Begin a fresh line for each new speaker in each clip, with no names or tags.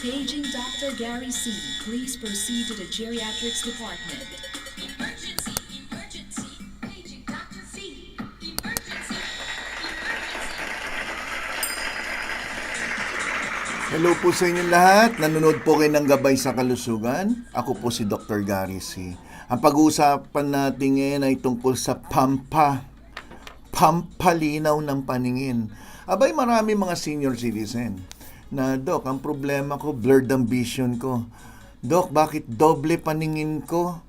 Paging Dr. Gary C. Please proceed to the geriatrics department.
Emergency! Emergency! Paging Dr. C! Emergency!
Hello po sa inyong lahat. Nanonood po kayo ng Gabay sa Kalusugan. Ako po si Dr. Gary C. Ang pag-uusapan natin ngayon ay tungkol sa pampalinaw ng paningin. Abay, marami mga senior citizen na, Dok, ang problema ko, blurred ang vision ko. Dok, bakit doble paningin ko?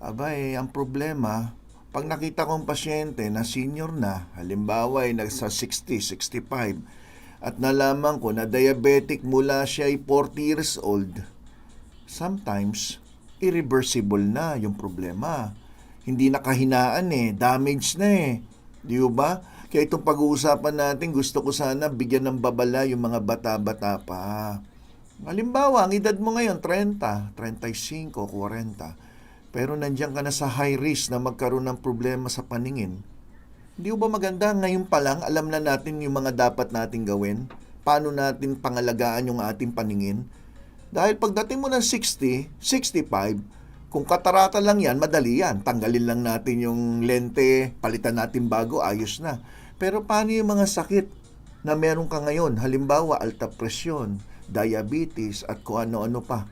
Abay, ang problema, pag nakita kong pasyente na senior na, halimbawa ay nasa 60, 65, at nalaman ko na diabetic mula siya ay 40 years old, sometimes, irreversible na yung problema. Hindi na kahinaan damage na Di ba? Kaya itong pag-uusapan natin, gusto ko sana bigyan ng babala yung mga bata-bata pa. Halimbawa, ang edad mo ngayon, 30, 35, 40. Pero nandiyan ka na sa high risk na magkaroon ng problema sa paningin. Hindi ba maganda ngayon pa lang, alam na natin yung mga dapat nating gawin? Paano natin pangalagaan yung ating paningin? Dahil pagdating mo ng 60, 65, kung katarata lang yan, madali yan. Tanggalin lang natin yung lente, palitan natin bago, ayos na. Pero paano yung mga sakit na meron ka ngayon? Halimbawa, alta presyon, diabetes, at kung ano-ano pa.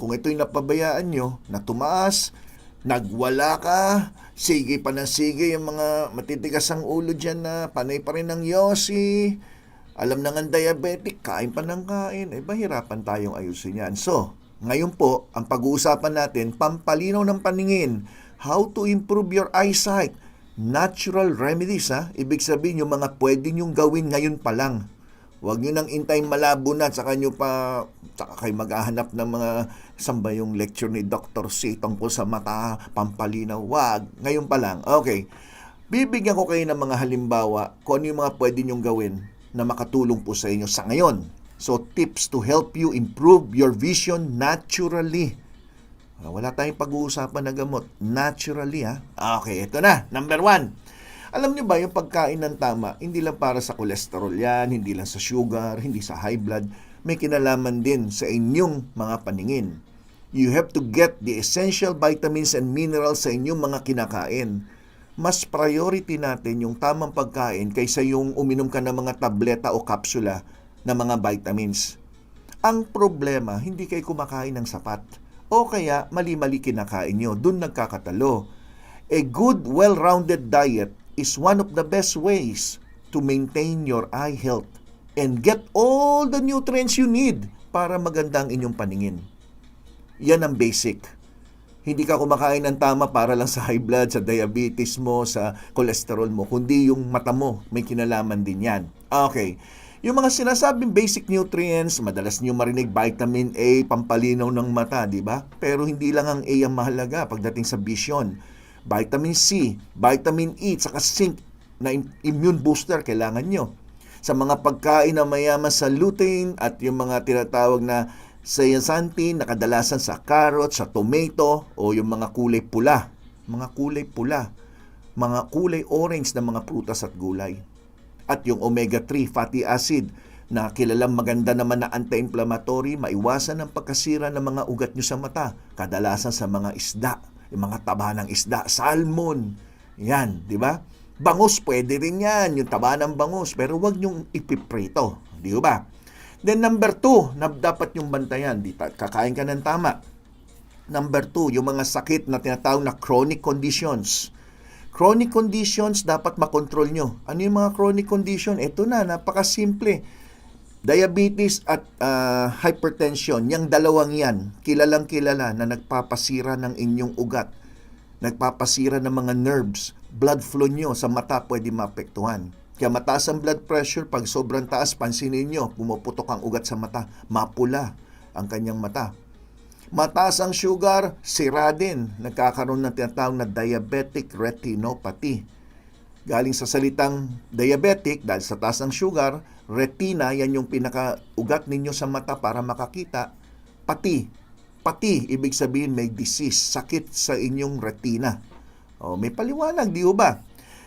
Kung ito'y napabayaan nyo, na tumaas, nagwala ka, sige pa na sige yung mga matitigas ang ulo dyan na panay pa rin ng yosi, alam na nga diabetic, kain pa ng kain, mahirapan tayong ayusin yan. So, ngayon po, ang pag-uusapan natin, pampalinaw ng paningin, how to improve your eyesight, natural remedies ibig sabihin yung mga pwede nyong gawin ngayon pa lang. Huwag nyo nang intay malabo na, saka kayo maghahanap ng mga, samba yung lecture ni Dr. C tungkol sa mata, pampalinaw. Wag, ngayon pa lang. Okay, bibigyan ko kayo ng mga halimbawa kung ano yung mga pwede nyong gawin na makatulong po sa inyo sa ngayon. So, tips to help you improve your vision naturally. Wala tayong pag-uusapan na gamot. Naturally, Okay, ito na. Number 1. Alam niyo ba yung pagkain ng tama, hindi lang para sa cholesterol yan, hindi lang sa sugar, hindi sa high blood, may kinalaman din sa inyong mga paningin. You have to get the essential vitamins and minerals sa inyong mga kinakain. Mas priority natin yung tamang pagkain kaysa yung uminom ka ng mga tableta o kapsula na mga vitamins. Ang problema, hindi kayo kumakain ng sapat. O kaya mali-mali kinakain nyo, dun nagkakatalo. A good, well-rounded diet is one of the best ways to maintain your eye health and get all the nutrients you need para maganda ang inyong paningin. Yan ang basic. Hindi ka kumakain ng tama para lang sa high blood, sa diabetes mo, sa cholesterol mo, kundi yung mata mo, may kinalaman din yan. Okay. Yung mga sinasabing basic nutrients, madalas niyo marinig vitamin A, pampalinaw ng mata, di ba? Pero hindi lang ang A ang mahalaga pagdating sa vision. Vitamin C, vitamin E, saka zinc na immune booster kailangan nyo. Sa mga pagkain na mayaman sa lutein at yung mga tinatawag na zeaxanthin na kadalasan sa carrot, sa tomato o yung mga kulay pula. Mga kulay orange na mga prutas at gulay. At yung omega-3 fatty acid na kilalang maganda naman na anti-inflammatory, maiwasan ang pagkasira ng mga ugat nyo sa mata, kadalasan sa mga isda. Yung mga taba ng isda, salmon. Yan, di ba? Bangus, pwede rin yan. Yung taba ng bangus. Pero wag nyong ipiprito. Di ba? Then number 2, na dapat yung bantayan. Kakain ka ng tama. Number 2, yung mga sakit na tinatawag na chronic conditions. Chronic conditions, dapat makontrol nyo. Ano yung mga chronic condition? Ito na, napakasimple. Diabetes at hypertension, yung dalawang yan, kilalang-kilala na nagpapasira ng inyong ugat, nagpapasira ng mga nerves, blood flow nyo sa mata pwede maapektuhan. Kaya mataas ang blood pressure, pag sobrang taas, pansinin nyo, pumuputok ang ugat sa mata, mapula ang kanyang mata. Mataas ang sugar, sira din, nagkakaroon ng tinatawag na diabetic retinopathy. Galing sa salitang diabetic, dahil sa taas ng sugar, retina, yan yung pinaka-ugat ninyo sa mata para makakita. Pati, ibig sabihin may disease, sakit sa inyong retina. May paliwanag, di ba?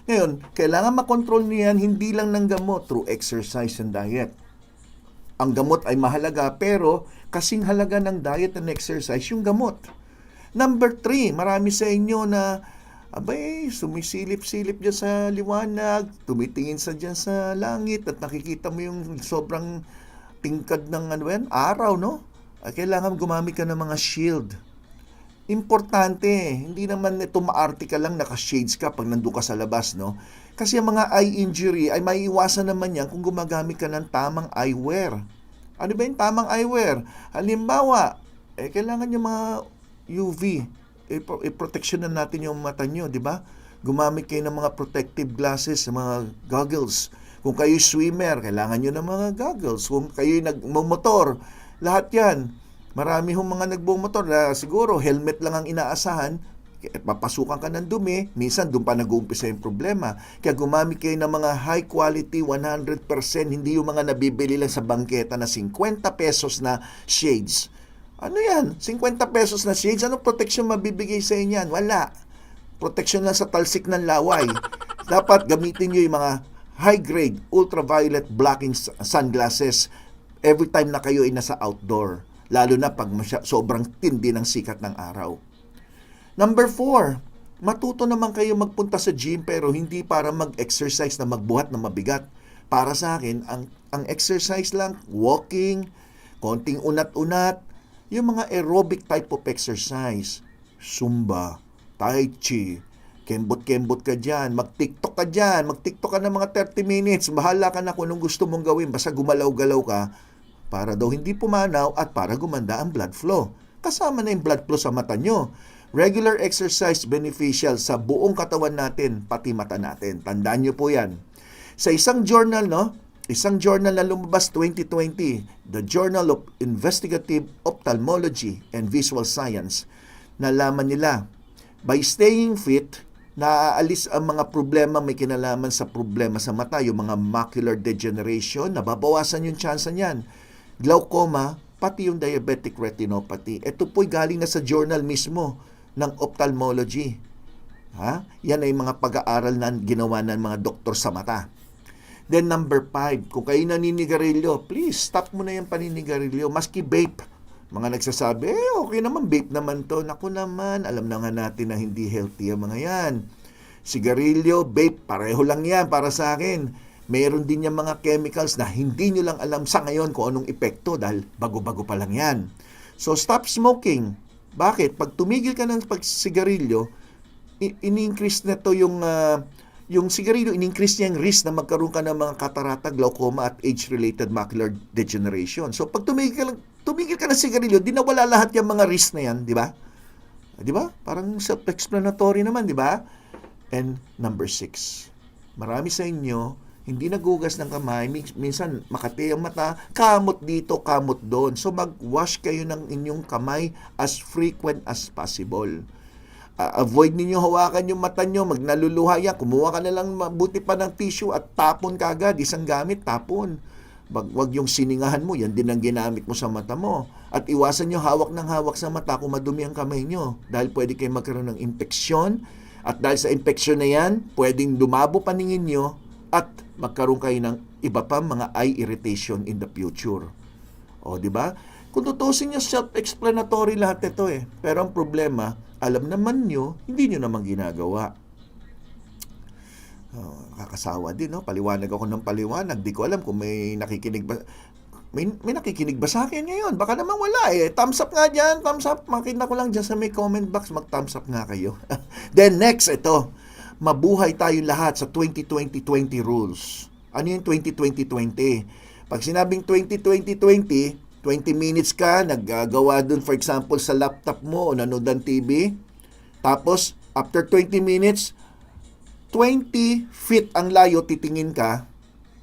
Ngayon, kailangan makontrol niyan hindi lang ng gamot through exercise and diet. ang gamot ay mahalaga, pero kasing halaga ng diet and exercise yung gamot. Number 3, marami sa inyo na sumisilip-silip dyan sa liwanag, tumitingin sa dyan sa langit at nakikita mo yung sobrang tingkad ng araw, no? Kailangan gumamit ka ng mga shield. Importante, hindi naman ito maarte ka lang, naka-shades ka pag nandun ka sa labas, no? Kasi ang mga eye injury ay maiiwasan naman yan kung gumagamit ka ng tamang eyewear. Ano ba yung tamang eyewear? Halimbawa, kailangan yung mga UV, i-protection na natin yung mata nyo, di ba? Gumamit kayo ng mga protective glasses, mga goggles. Kung kayo swimmer, kailangan nyo ng mga goggles. Kung kayo nagmumotor, lahat yan. Marami hong mga nagbumotor na siguro helmet lang ang inaasahan, papasukan ka ng dumi, minsan doon pa nag-uumpisa yung problema. Kaya gumamit kayo ng mga high quality, 100%, hindi yung mga nabibili lang sa bangketa na 50 pesos na shades. Ano yan? 50 pesos na shades? Anong protection mabibigay sa inyo yan? Wala. Protection lang sa talsik ng laway. Dapat gamitin nyo yung mga high-grade, ultraviolet blocking sunglasses every time na kayo ay nasa outdoor. Lalo na pag sobrang tindi ng sikat ng araw. Number 4, matuto naman kayo magpunta sa gym pero hindi para mag-exercise na magbuhat na mabigat. Para sa akin, ang exercise lang, walking, konting unat-unat, yung mga aerobic type of exercise, Zumba, Tai Chi, kembot-kembot ka dyan, mag-TikTok ka dyan, mag-TikTok ka ng mga 30 minutes, bahala ka na kung anong gusto mong gawin, basta gumalaw-galaw ka, para daw hindi pumanaw at para gumanda ang blood flow. Kasama na yung blood flow sa mata nyo. Regular exercise beneficial sa buong katawan natin, pati mata natin. Tandaan nyo po yan. Sa isang journal, isang journal na lumabas 2020, the Journal of Investigative Ophthalmology and Visual Science, nalaman nila, by staying fit, naaalis ang mga problema may kinalaman sa problema sa mata, yung mga macular degeneration, nababawasan yung tsansa niyan. Glaucoma, pati yung diabetic retinopathy. Ito po'y galing na sa journal mismo ng ophthalmology. Yan ay mga pag-aaral na ginawa ng mga doktor sa mata. Then number 5, kung kayo naninigarilyo, please stop mo na yung paninigarilyo. Maski vape. Mga nagsasabi, okay naman, vape naman to. Naku naman, alam na nga natin na hindi healthy ang mga yan. Sigarilyo, vape, pareho lang yan para sa akin. Meron din yung mga chemicals na hindi nyo lang alam sa ngayon kung anong epekto dahil bago-bago pa lang yan. So, stop smoking. Bakit? Pag tumigil ka ng pagsigarilyo, in-increase na to yung sigarilyo, in-increase niya yung risk na magkaroon ka ng mga katarata, glaucoma at age-related macular degeneration. So, pag tumigil ka ng sigarilyo, di nawala lahat yung mga risk na yan, di ba? Di ba? Parang self-explanatory naman, di ba? And number 6, marami sa inyo hindi nagugas ng kamay, minsan makati ang mata, kamot dito, kamot doon. So mag-wash kayo ng inyong kamay as frequent as possible. Avoid ninyo hawakan yung mata nyo, magnaluluha yan, kumuha ka na lang mabuti pa ng tissue at tapon ka agad, isang gamit, tapon. Wag yung siningahan mo, yan din ang ginamit mo sa mata mo. At iwasan nyo hawak ng hawak sa mata kung madumi ang kamay nyo dahil pwede kayo magkaroon ng infeksyon. At dahil sa infeksyon na yan, pwedeng lumabo paningin nyo at magkaroon kayo ng iba pa mga eye irritation in the future. O, di ba? Kung tutusin nyo, self-explanatory lahat ito eh. Pero ang problema, alam naman nyo, hindi nyo naman ginagawa. Nakakasawa din, no? Paliwanag ako ng paliwanag. Di ko alam kung may nakikinig ba. May nakikinig ba sa akin ngayon? Baka naman wala eh. Thumbs up nga dyan, thumbs up. Makita ko lang dyan sa may comment box, mag-thumbs up nga kayo. Then next, ito. Mabuhay tayo lahat sa 20-20-20 rules. Ano yung 20-20-20? Pag sinabing 20-20-20, 20 minutes ka, naggagawa dun for example sa laptop mo o nanood ng TV. Tapos, after 20 minutes, 20 feet ang layo, titingin ka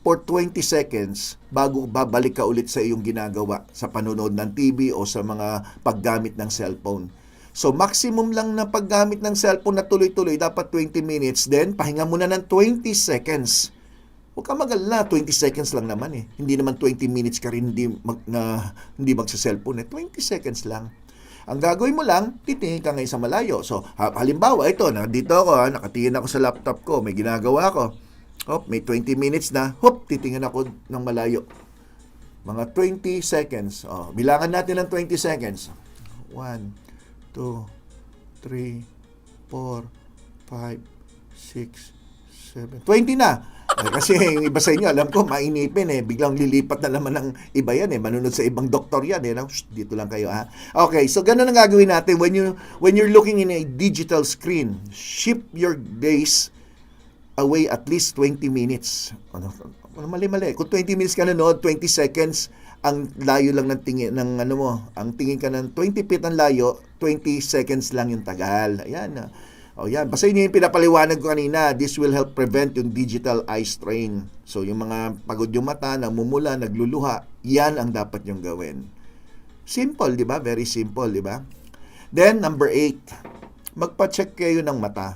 for 20 seconds bago babalik ka ulit sa iyong ginagawa sa panonood ng TV o sa mga paggamit ng cellphone. So, maximum lang na paggamit ng cellphone na tuloy-tuloy, dapat 20 minutes. Then, pahinga muna ng 20 seconds. Huwag ka mag-alala, 20 seconds lang naman eh. Hindi naman 20 minutes ka rin hindi magsa-cellphone eh. 20 seconds lang. Ang gagawin mo lang, titingin ka ngayon sa malayo. So, halimbawa, ito, nandito ako, nakatingin ako sa laptop ko, may ginagawa ko. May 20 minutes na, titingin ako ng malayo. Mga 20 seconds. Bilangan natin ng 20 seconds. 1, 2, 3, 4, 5, 6, 7. 20 na. Kasi yung iba sa inyo, alam ko, mainipin biglang lilipat na naman ng iba yan manunod sa ibang doktor yan Shh, dito lang kayo ha. Okay, so ganun ang gagawin natin when you're looking in a digital screen. Shift your gaze away at least 20 minutes. Mali. Kung 20 minutes ka nanood, 20 seconds ang layo lang ng tingin ng ang tingin ka ng 20 feet ang layo, 20 seconds lang yung tagal. Ayan. Yan. Basta yun yung pinapaliwanag ko kanina. This will help prevent yung digital eye strain. So, yung mga pagod yung mata, namumula, nagluluha, yan ang dapat yung gawin. Simple, di ba? Very simple, di ba? Then, number 8, magpa-check kayo ng mata.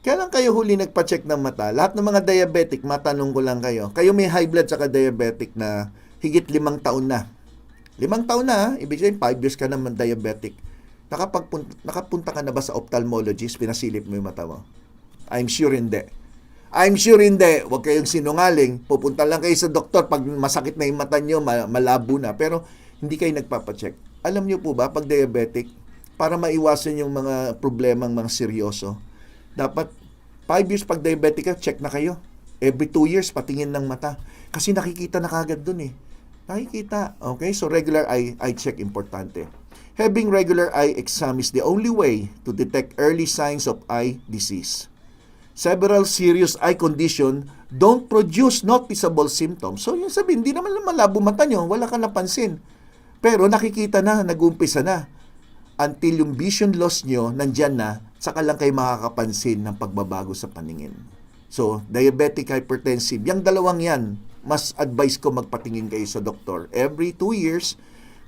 Kailan kayo huli nagpa-check ng mata? Lahat ng mga diabetic, matanong ko lang kayo. Kayo may high blood saka diabetic na higit 5 taon na. 5 taon na, ibig sabihin 5 years ka naman diabetic. Nakapunta ka na ba sa ophthalmologist, pinasilip mo yung mata mo? I'm sure hindi. Huwag kayong sinungaling. Pupunta lang kayo sa doktor pag masakit na yung mata nyo, malabo na. Pero hindi kayo nagpapacheck. Alam nyo po ba, pag diabetic, para maiwasan yung mga problemang mga seryoso, dapat 5 years pag diabetic ka, check na kayo. Every 2 years, patingin ng mata. Kasi nakikita na kagad dun Nakikita. Okay? So, regular eye check, importante. Having regular eye exam is the only way to detect early signs of eye disease. Several serious eye condition don't produce noticeable symptoms. So, yung sabihin, hindi naman malabo mata nyo, wala ka napansin. Pero nakikita na, nag-umpisa na. Until yung vision loss nyo, nandyan na, saka lang kayo makakapansin ng pagbabago sa paningin. So, diabetic, hypertensive, yung dalawang yan, mas advice ko magpatingin kayo sa doktor every 2 years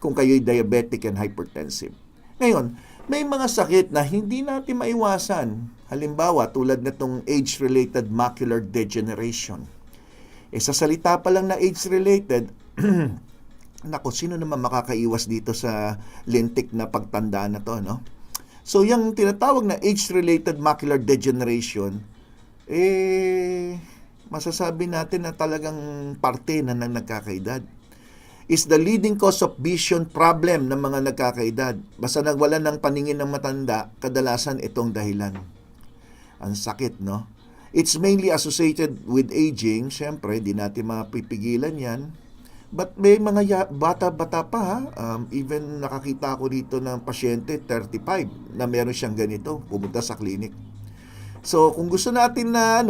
kung kayo'y diabetic and hypertensive. Ngayon, may mga sakit na hindi natin maiwasan. Halimbawa, tulad nitong age-related macular degeneration. Sa salita pa lang na age-related, nako, sino naman makakaiwas dito sa lintik na pagtanda na to, no? So, yung tinatawag na age-related macular degeneration, masasabi natin na talagang parte na ng nagkakaedad. Is the leading cause of vision problem ng mga nagkakaedad. Basta nagwala ng paningin ng matanda, kadalasan itong dahilan. Ang sakit, no? It's mainly associated with aging. Siyempre, di natin mapipigilan yan. But may mga bata-bata pa, even nakakita ko dito ng pasyente, 35, na meron siyang ganito, pumunta sa clinic. So, kung gusto natin na,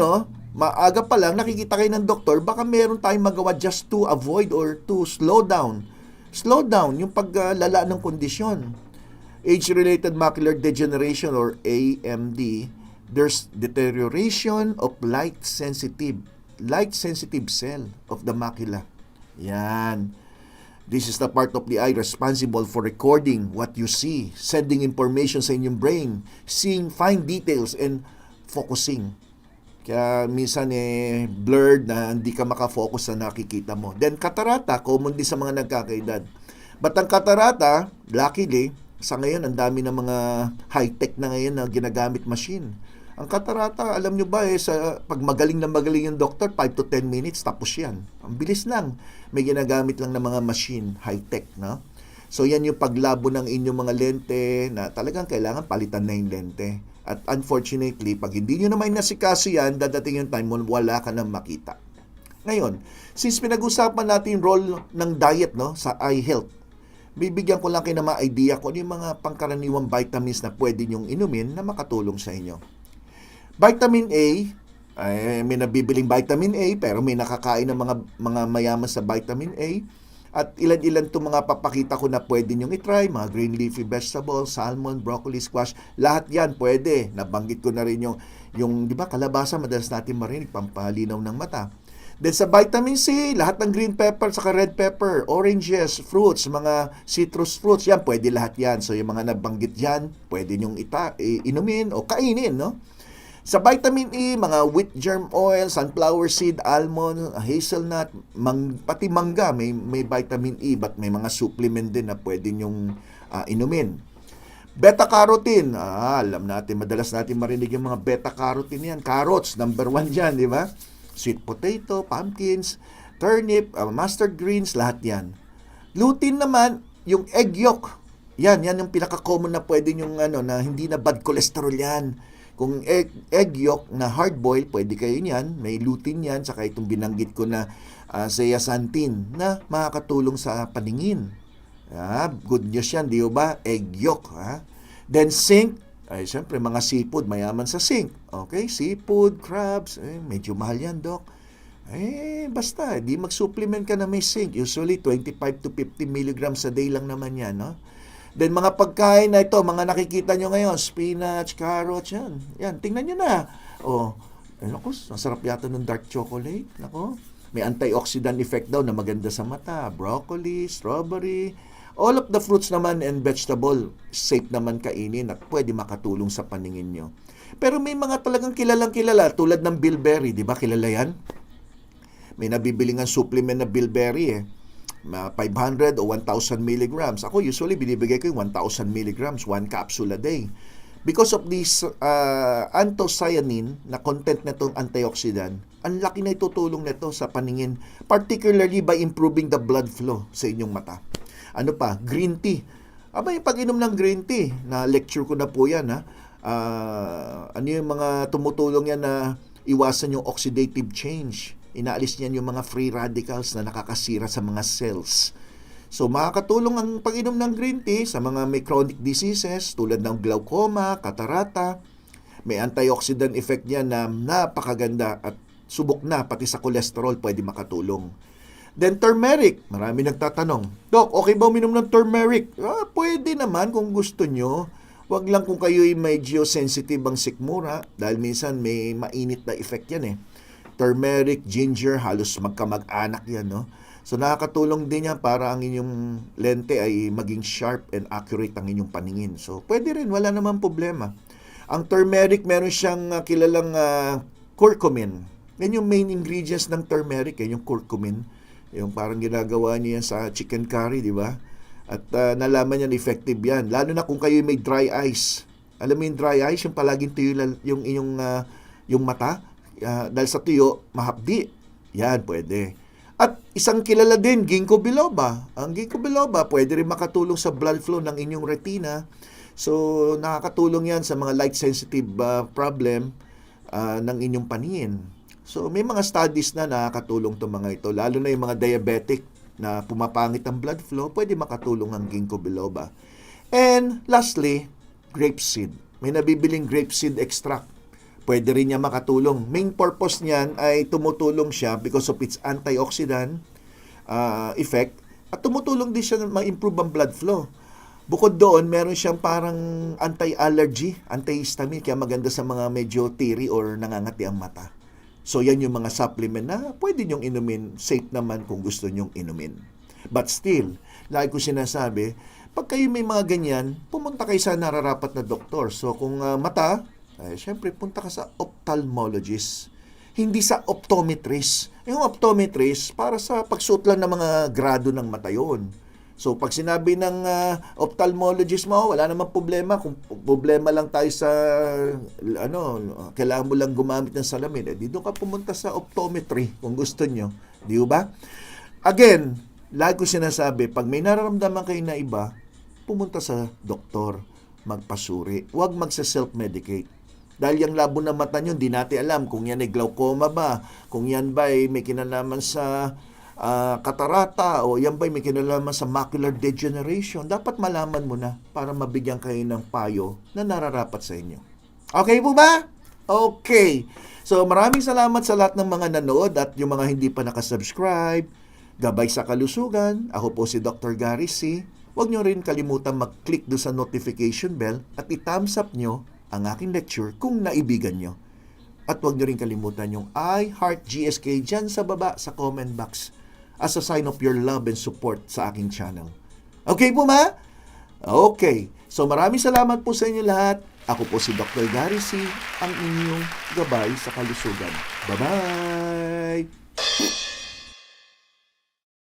maaga pa lang, nakikita kayo ng doktor, baka meron tayong magawa just to avoid or to slow down. Slow down yung paglala ng kondisyon. Age-related macular degeneration or AMD, there's deterioration of light-sensitive cell of the macula. Yan. This is the part of the eye responsible for recording what you see, sending information sa inyong brain, seeing fine details, and focusing. Kaya minsan blurred na hindi ka makafocus sa nakikita mo. Then katarata, common din sa mga nagkakaedad. But ang katarata, luckily, sa ngayon, ang dami ng mga high-tech na ngayon na ginagamit machine. Ang katarata, alam nyo ba, pag magaling yung doktor, 5 to 10 minutes, tapos yan. Ang bilis lang. May ginagamit lang ng mga machine, high-tech, no? So yan yung paglabo ng inyong mga lente na talagang kailangan palitan na yung lente. At unfortunately, pag hindi nyo naman nasikaso yan, dadating yung time mo, wala ka nang makita. Ngayon, since pinag-usapan natin yung role ng diet sa eye health, bibigyan ko lang kayo ng mga idea kung ano yung mga pangkaraniwang vitamins na pwede nyong inumin na makatulong sa inyo. Vitamin A, may nabibiling vitamin A, pero may nakakain ng mga mayaman sa vitamin A. At ilan-ilan itong mga papakita ko na pwede nyong itry, mga green leafy vegetables, salmon, broccoli, squash, lahat yan pwede. Nabanggit ko na rin yung di ba, kalabasa, madalas natin marinig, pampalinaw ng mata. Then sa vitamin C, lahat ng green pepper, saka red pepper, oranges, fruits, mga citrus fruits, yan, pwede lahat yan. So yung mga nabanggit yan, pwede nyong inumin o kainin, no? Sa vitamin E, mga wheat germ oil, sunflower seed, almond, hazelnut, pati mangga, may vitamin E, but may mga supplement din na pwede nyong inumin. Beta-carotene, alam natin, madalas natin marinig yung mga beta-carotene yan. Carrots, number 1 dyan, di ba? Sweet potato, pumpkins, turnip, mustard greens, lahat yan. Lutein naman, yung egg yolk. Yan yung pinaka-common na pwede yung na hindi na bad cholesterol yan. Kung egg yolk na hard boil, pwede kayo niyan. May lutein yan, saka itong binanggit ko na zeaxanthin na makakatulong sa paningin. Good news yan, di ba? Egg yolk. Then zinc, ay siyempre mga seafood, mayaman sa zinc. Okay, seafood, crabs, medyo mahal yan, Doc. Basta, di mag-supplement ka na may zinc. Usually, 25 to 50 milligrams a day lang naman yan, no? Then, mga pagkain na ito, mga nakikita nyo ngayon, spinach, carrots, yan. Yan, tingnan nyo na. Naku, masarap yata ng dark chocolate. Naku, may antioxidant effect daw na maganda sa mata. Broccoli, strawberry, all of the fruits naman and vegetable, safe naman kainin at pwede makatulong sa paningin nyo. Pero may mga talagang kilalang kilala, tulad ng bilberry, di ba? Kilala yan? May nabibili ng supplement na bilberry 500 o 1,000 milligrams. Ako usually binibigay ko yung 1,000 milligrams, 1 capsule a day. Because of this anthocyanin na content na itong antioxidant, ang laki na itutulong nito sa paningin, particularly by improving the blood flow sa inyong mata. Ano pa? Green tea. Yung pag-inom ng green tea, na lecture ko na po yan, ano yung mga tumutulong yan na iwasan yung oxidative change. Inaalis niyan yung mga free radicals na nakakasira sa mga cells. So, makakatulong ang pag-inom ng green tea sa mga may chronic diseases tulad ng glaucoma, catarata. May antioxidant effect niyan na napakaganda at subok na pati sa cholesterol pwede makatulong. Then turmeric, marami nagtatanong, Doc, okay ba uminom ng turmeric? Pwede naman kung gusto nyo. Wag lang kung kayo'y medyo sensitive ang sikmura dahil minsan may mainit na effect yan Turmeric, ginger, halos magkamag-anak yan, no? So nakakatulong din yan para ang inyong lente ay maging sharp and accurate ang inyong paningin. So pwede rin, wala namang problema. Ang turmeric, meron siyang kilalang curcumin. Yan yung main ingredients ng turmeric, yung curcumin. Yung parang ginagawa niya sa chicken curry, di ba? At nalaman niya effective yan. Lalo na kung kayo may dry eyes. Alam mo yung dry eyes, yung palaging tuyo yung inyong yung mata. Dahil sa tuyo, mahapdi. Yan, pwede. At isang kilala din, ginkgo biloba. Ang ginkgo biloba, pwede rin makatulong sa blood flow ng inyong retina. So, nakakatulong yan sa mga light-sensitive problem ng inyong paningin. So, may mga studies na nakakatulong itong mga ito. Lalo na yung mga diabetic na pumapangit ang blood flow, pwede makatulong ang ginkgo biloba. And lastly, grapeseed. May nabibiling grapeseed extract. Pwede rin niya makatulong. Main purpose niyan ay tumutulong siya because of its antioxidant effect at tumutulong din siya na ma-improve ang blood flow. Bukod doon, meron siyang parang anti-allergy, antihistamine, kaya maganda sa mga medyo teary or nangangati ang mata. So, yan yung mga supplement na pwede nyong inumin. Safe naman kung gusto nyong inumin. But still, like ko sinasabi, pag kayo may mga ganyan, pumunta kayo sa nararapat na doktor. So, kung mata, syempre, punta ka sa ophthalmologist. Hindi sa optometrist. Yung optometrist, para sa pagsuot lang ng mga grado ng mata yun. So, pag sinabi ng ophthalmologist mo, wala namang problema. Kung problema lang tayo sa, kailangan mo lang gumamit ng salamin, dito ka pumunta sa optometry kung gusto nyo. Di ba? Again, lagi ko sinasabi, pag may nararamdaman kayo na iba, pumunta sa doktor, magpasuri. Huwag magsa-self-medicate. Dahil yung labo ng mata nyo, hindi natin alam kung yan ay glaucoma ba, kung yan ba ay may kinalaman sa katarata o yan ba'y may kinalaman sa macular degeneration, dapat malaman mo na para mabigyan kayo ng payo na nararapat sa inyo. Okay po ba? Okay. So maraming salamat sa lahat ng mga nanood at yung mga hindi pa nakasubscribe. Gabay sa kalusugan. Ako po si Dr. Gary C. Huwag nyo rin kalimutan mag-click do sa notification bell at i-thumbs up nyo ang aking lecture kung naibigan nyo. At huwag nyo rin kalimutan yung I Heart GSK dyan sa baba sa comment box as a sign of your love and support sa aking channel. Okay po ma? Okay. So maraming salamat po sa inyo lahat. Ako po si Dr. Gary C, ang inyong gabay sa kalusugan. Bye-bye!